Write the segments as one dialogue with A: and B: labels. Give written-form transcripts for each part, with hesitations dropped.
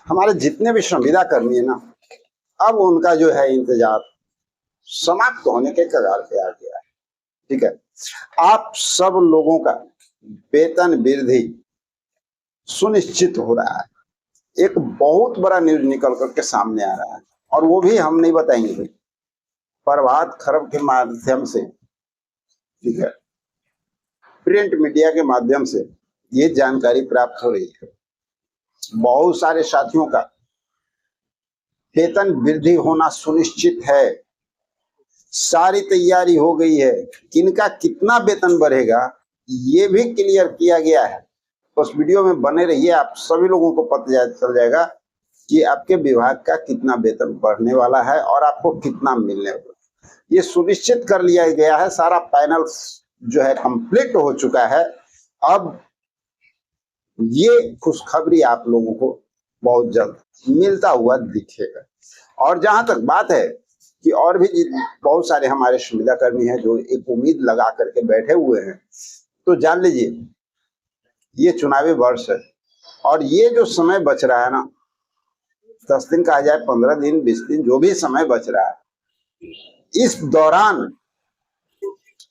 A: हमारे जितने भी संविदा कर्मी है ना, अब उनका जो है इंतजार समाप्त होने के कगार पे आ गया है। ठीक है, आप सब लोगों का वेतन वृद्धि सुनिश्चित हो रहा है। एक बहुत बड़ा न्यूज निकल करके सामने आ रहा है, और वो भी हम नहीं बताएंगे भाई, प्रभात खबर के माध्यम से, ठीक है, प्रिंट मीडिया के माध्यम से ये जानकारी प्राप्त हो रही है। बहुत सारे साथियों का वेतन वृद्धि होना सुनिश्चित है, सारी तैयारी हो गई है। किनका कितना वेतन बढ़ेगा ये भी क्लियर किया गया है। उस वीडियो में बने रहिए, आप सभी लोगों को पता चल जाएगा कि आपके विभाग का कितना वेतन बढ़ने वाला है और आपको कितना मिलने वाला है। ये सुनिश्चित कर लिया गया है, सारा पैनल जो है कंप्लीट हो चुका है। अब ये खुशखबरी आप लोगों को बहुत जल्द मिलता हुआ दिखेगा। और जहां तक बात है कि और भी बहुत सारे हमारे संविदा कर्मी हैं जो एक उम्मीद लगा करके बैठे हुए हैं, तो जान लीजिए ये चुनावी वर्ष है, और ये जो समय बच रहा है ना, 10 दिन कहा जाए, 15 दिन, 20 दिन, जो भी समय बच रहा है, इस दौरान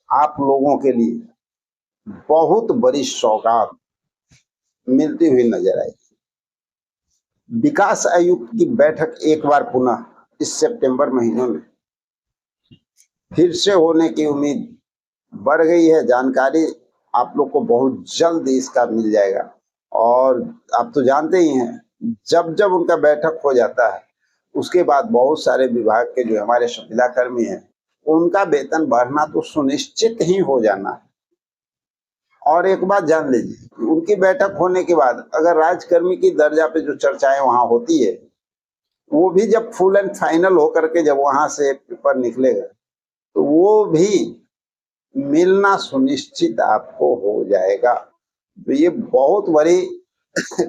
A: आप लोगों के लिए बहुत बड़ी सौगात मिलती हुई नजर आएगी। विकास आयुक्त की बैठक एक बार पुनः इस सितंबर महीने में फिर से होने की उम्मीद बढ़ गई है। जानकारी आप लोग को बहुत जल्द इसका मिल जाएगा। और आप तो जानते ही हैं, जब जब उनका बैठक हो जाता है उसके बाद बहुत सारे विभाग के जो हमारे संविदा कर्मी हैं उनका वेतन बढ़ना तो सुनिश्चित ही हो जाना है। और एक बात जान लीजिए, उनकी बैठक होने के बाद अगर राजकर्मी की दर्जा पे जो चर्चाएं वहां होती है, वो भी जब फुल एंड फाइनल होकर के जब वहां से पेपर निकलेगा तो वो भी मिलना सुनिश्चित आपको हो जाएगा। तो ये बहुत बड़ी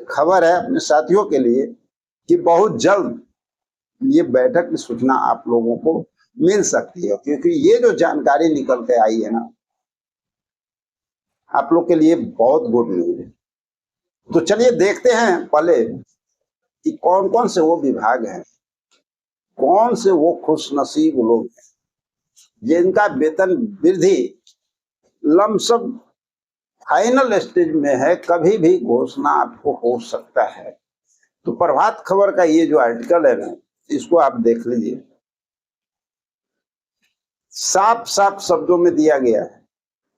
A: खबर है अपने साथियों के लिए कि बहुत जल्द ये बैठक की सूचना आप लोगों को मिल सकती है, क्योंकि ये जो जानकारी निकल के आई है ना, आप लोग के लिए बहुत गुड न्यूज है। तो चलिए देखते हैं पहले कि कौन कौन से वो विभाग हैं, कौन से वो खुशनसीब लोग हैं जिनका वेतन वृद्धि लमसम फाइनल स्टेज में है, कभी भी घोषणा आपको हो सकता है। तो प्रभात खबर का ये जो आर्टिकल है ना, इसको आप देख लीजिए, साफ साफ शब्दों में दिया गया है।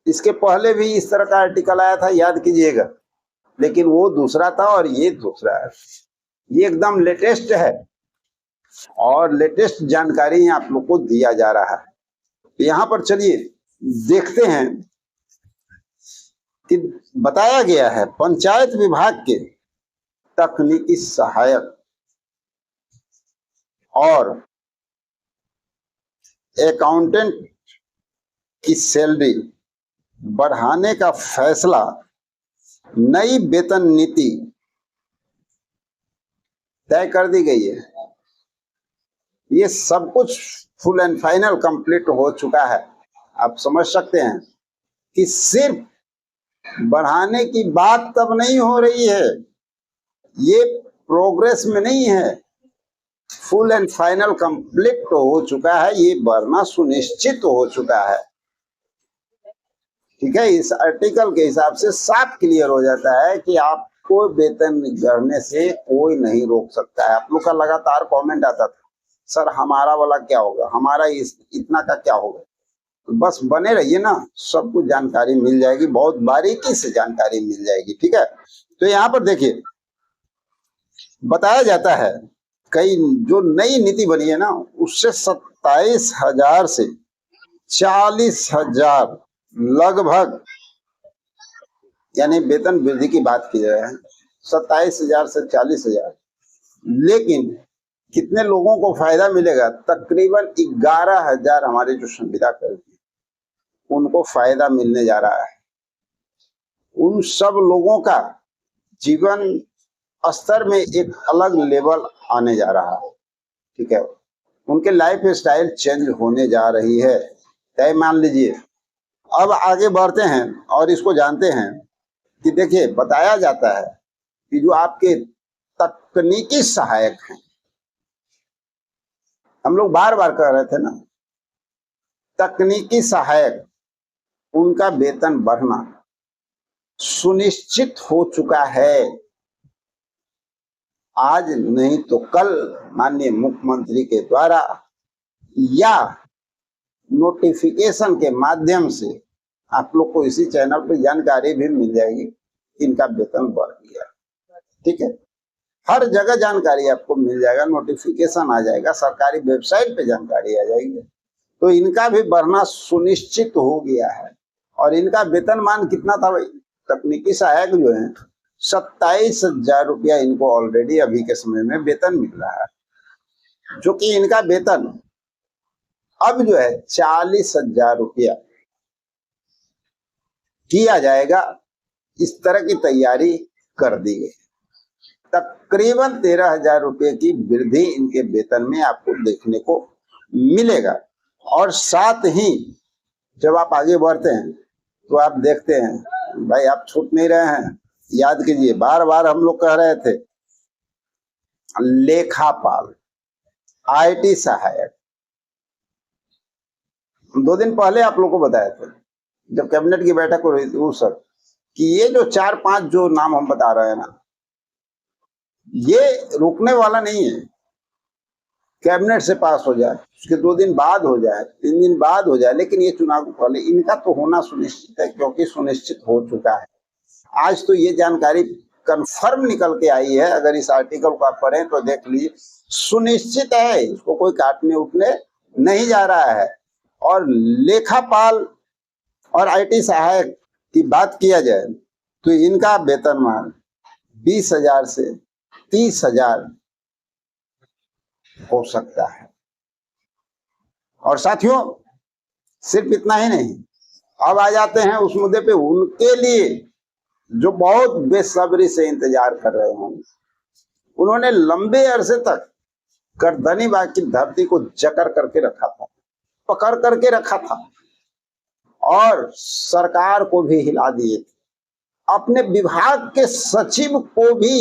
A: इसके पहले भी इस तरह का आर्टिकल आया था, याद कीजिएगा, लेकिन वो दूसरा था और ये दूसरा है। ये एकदम लेटेस्ट है और लेटेस्ट जानकारी आप लोग को दिया जा रहा है। यहाँ पर चलिए देखते हैं कि बताया गया है पंचायत विभाग के तकनीकी सहायक और अकाउंटेंट की सैलरी बढ़ाने का फैसला, नई वेतन नीति तय कर दी गई है। ये सब कुछ फुल एंड फाइनल कंप्लीट हो चुका है। आप समझ सकते हैं कि सिर्फ बढ़ाने की बात तब नहीं हो रही है, ये प्रोग्रेस में नहीं है, फुल एंड फाइनल कंप्लीट हो चुका है, ये बढ़ना सुनिश्चित हो चुका है। ठीक है, इस आर्टिकल के हिसाब से साफ क्लियर हो जाता है कि आपको वेतन बढ़ने से कोई नहीं रोक सकता है। आप लोग का लगातार कमेंट आता था, सर हमारा वाला क्या होगा, हमारा इतना का क्या होगा। तो बस बने रहिए ना, सब कुछ जानकारी मिल जाएगी, बहुत बारीकी से जानकारी मिल जाएगी। ठीक है, तो यहाँ पर देखिए बताया जाता है कई जो नई नीति बनी है ना, उससे 27,000 से 40,000 लगभग, यानी वेतन वृद्धि की बात की जाए 27,000 से 40,000, लेकिन कितने लोगों को फायदा मिलेगा? तकरीबन 11,000 हमारे जो संविदा कर्मी उनको फायदा मिलने जा रहा है। उन सब लोगों का जीवन स्तर में एक अलग लेवल आने जा रहा है। ठीक है, उनके लाइफ स्टाइल चेंज होने जा रही है, तय मान लीजिए। अब आगे बढ़ते हैं और इसको जानते हैं कि देखिए बताया जाता है कि जो आपके तकनीकी सहायक हैं। हम लोग बार बार कह रहे थे ना, तकनीकी सहायक, उनका वेतन बढ़ना सुनिश्चित हो चुका है। आज नहीं तो कल माननीय मुख्यमंत्री के द्वारा या नोटिफिकेशन के माध्यम से आप लोग को इसी चैनल पर जानकारी भी मिल जाएगी, इनका वेतन बढ़ गया। ठीक है, हर जगह जानकारी आपको मिल जाएगा, नोटिफिकेशन आ जाएगा, सरकारी वेबसाइट पे जानकारी आ जाएगी। तो इनका भी बढ़ना सुनिश्चित हो गया है। और इनका वेतनमान कितना था भाई? तकनीकी सहायक जो है 27,000 रुपया इनको ऑलरेडी अभी के समय में वेतन मिल रहा है, जो कि इनका वेतन अब जो है 40,000 रुपया किया जाएगा। इस तरह की तैयारी कर दी गई। तकरीबन 13,000 रुपये की वृद्धि इनके वेतन में आपको देखने को मिलेगा। और साथ ही जब आप आगे बढ़ते हैं तो आप देखते हैं भाई, आप छूट नहीं रहे हैं। याद कीजिए, बार बार हम लोग कह रहे थे लेखापाल, आईटी सहायक। 2 दिन पहले आप लोग को बताया था जब कैबिनेट की बैठक हो रही थी उस वक्त, कि ये जो 4-5 जो नाम हम बता रहे हैं ना, ये रुकने वाला नहीं है। कैबिनेट से पास हो जाए, उसके 2 दिन बाद हो जाए, 3 दिन बाद हो जाए, लेकिन ये चुनाव को पहले इनका तो होना सुनिश्चित है, क्योंकि सुनिश्चित हो चुका है। आज तो ये जानकारी कंफर्म निकल के आई है। अगर इस आर्टिकल को आप पढ़ें तो देख लीजिए, सुनिश्चित है, इसको कोई काटने उठने नहीं जा रहा है। और लेखापाल और आईटी सहायक की बात किया जाए तो इनका वेतनमान 20,000 से 30,000 हो सकता है। और साथियों, सिर्फ इतना ही नहीं, अब आ जाते हैं उस मुद्दे पे उनके लिए जो बहुत बेसब्री से इंतजार कर रहे होंगे। उन्होंने लंबे अरसे तक गर्दनी बाग की धरती को जकड़ करके रखा था, पकड़ करके रखा था, और सरकार को भी हिला दिए थे, अपने विभाग के सचिव को भी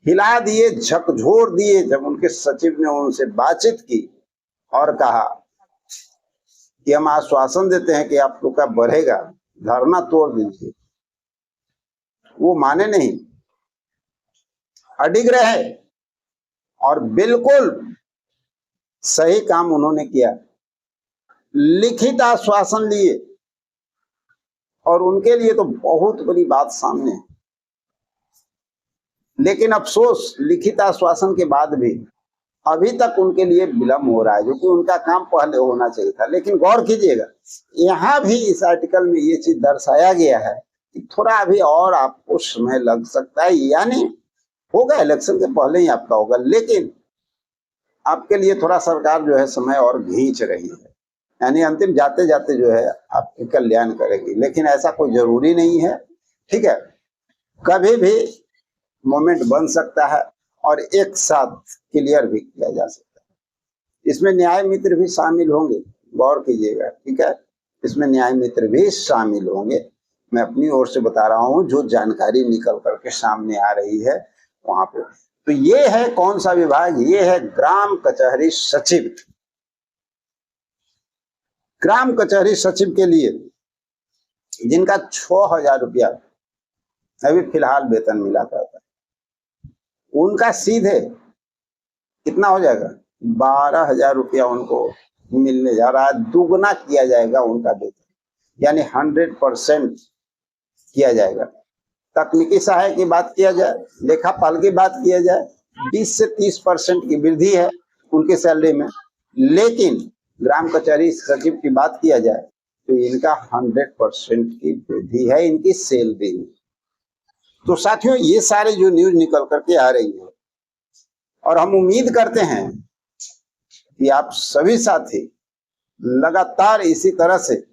A: हिला दिए, झकझोर दिए। जब उनके सचिव ने उनसे बातचीत की और कहा कि हम आश्वासन देते हैं कि आप लोग का बढ़ेगा, धरना तोड़ दीजिए, वो माने नहीं, अडिग रहे। और बिल्कुल सही काम उन्होंने किया, लिखित आश्वासन लिए। और उनके लिए तो बहुत बड़ी बात सामने है। लेकिन अफसोस, लिखित आश्वासन के बाद भी अभी तक उनके लिए विलंब हो रहा है, जो कि उनका काम पहले होना चाहिए था। लेकिन गौर कीजिएगा, यहाँ भी इस आर्टिकल में ये चीज दर्शाया गया है कि थोड़ा अभी और आपको समय लग सकता है, यानी होगा, इलेक्शन के पहले ही आपका होगा, लेकिन आपके लिए थोड़ा सरकार जो है समय और खींच रही है, यानी अंतिम जाते जाते जो है आपके कल्याण करेगी। लेकिन ऐसा कोई जरूरी नहीं है। ठीक है, कभी भी मोमेंट बन सकता है और एक साथ क्लियर भी किया जा सकता है। इसमें न्याय मित्र भी शामिल होंगे, गौर कीजिएगा। ठीक है, इसमें न्याय मित्र भी शामिल होंगे। मैं अपनी ओर से बता रहा हूं, जो जानकारी निकल करके सामने आ रही है वहां पे। तो ये है कौन सा विभाग? ये है ग्राम कचहरी सचिव। ग्राम कचहरी सचिव के लिए जिनका 6,000 रुपया अभी फिलहाल वेतन मिला करता है, उनका सीधे कितना हो जाएगा? 12,000 रुपया उनको मिलने जा रहा है। दुगना किया जाएगा उनका वेतन, यानी 100% किया जाएगा। तकनीकी सहायक की बात किया जाए, लेखापाल की बात किया जाए, 20 से 30% की वृद्धि है उनकी सैलरी में। लेकिन ग्राम कचहरी सचिव की बात किया जाए तो इनका 100% की वृद्धि है इनकी सैलरी में। तो साथियों, ये सारे जो न्यूज निकल करके आ रही है, और हम उम्मीद करते हैं कि आप सभी साथी लगातार इसी तरह से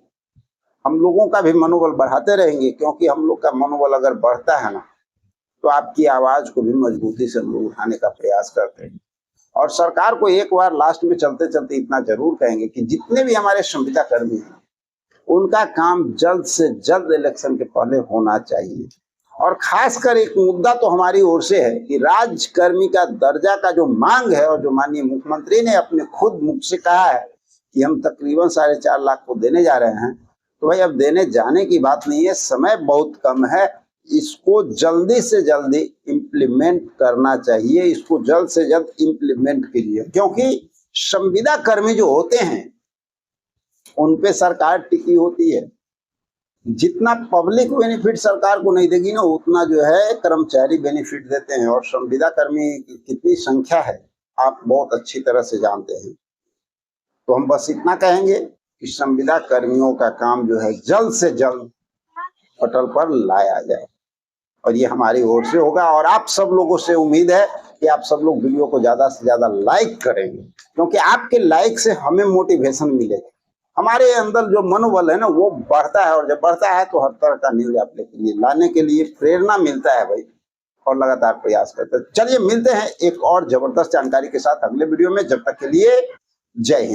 A: हम लोगों का भी मनोबल बढ़ाते रहेंगे, क्योंकि हम लोग का मनोबल अगर बढ़ता है ना, तो आपकी आवाज को भी मजबूती से हम लोग उठाने का प्रयास करते हैं। और सरकार को एक बार लास्ट में चलते चलते इतना जरूर कहेंगे कि जितने भी हमारे संविदा कर्मी हैं, उनका काम जल्द से जल्द इलेक्शन के पहले होना चाहिए। और खासकर एक मुद्दा तो हमारी ओर से है कि राज्यकर्मी का दर्जा का जो मांग है, और जो माननीय मुख्यमंत्री ने अपने खुद मुख से कहा है कि हम तकरीबन 4.5 लाख को देने जा रहे हैं, तो भाई अब देने जाने की बात नहीं है, समय बहुत कम है, इसको जल्दी से जल्दी इम्प्लीमेंट करना चाहिए, इसको जल्द से जल्द इम्प्लीमेंट कीजिए, क्योंकि संविदा कर्मी जो होते हैं उन पे सरकार टिकी होती है। जितना पब्लिक बेनिफिट सरकार को नहीं देगी ना, उतना जो है कर्मचारी बेनिफिट देते हैं, और संविदा कर्मी की कितनी संख्या है आप बहुत अच्छी तरह से जानते हैं। तो हम बस इतना कहेंगे कि संविदा कर्मियों का काम जो है जल्द से जल्द पटल पर लाया जाए, और ये हमारी ओर से होगा। और आप सब लोगों से उम्मीद है कि आप सब लोग वीडियो को ज्यादा से ज्यादा लाइक करेंगे, क्योंकि आपके लाइक से हमें मोटिवेशन मिलेगा, हमारे अंदर जो मनोबल है ना वो बढ़ता है, और जब बढ़ता है तो हर तरह का न्यूज आप लिए लाने के लिए प्रेरणा मिलता है भाई, और लगातार प्रयास करते हैं। चलिए मिलते हैं एक और जबरदस्त जानकारी के साथ अगले वीडियो में, जब तक के लिए जय हिंद।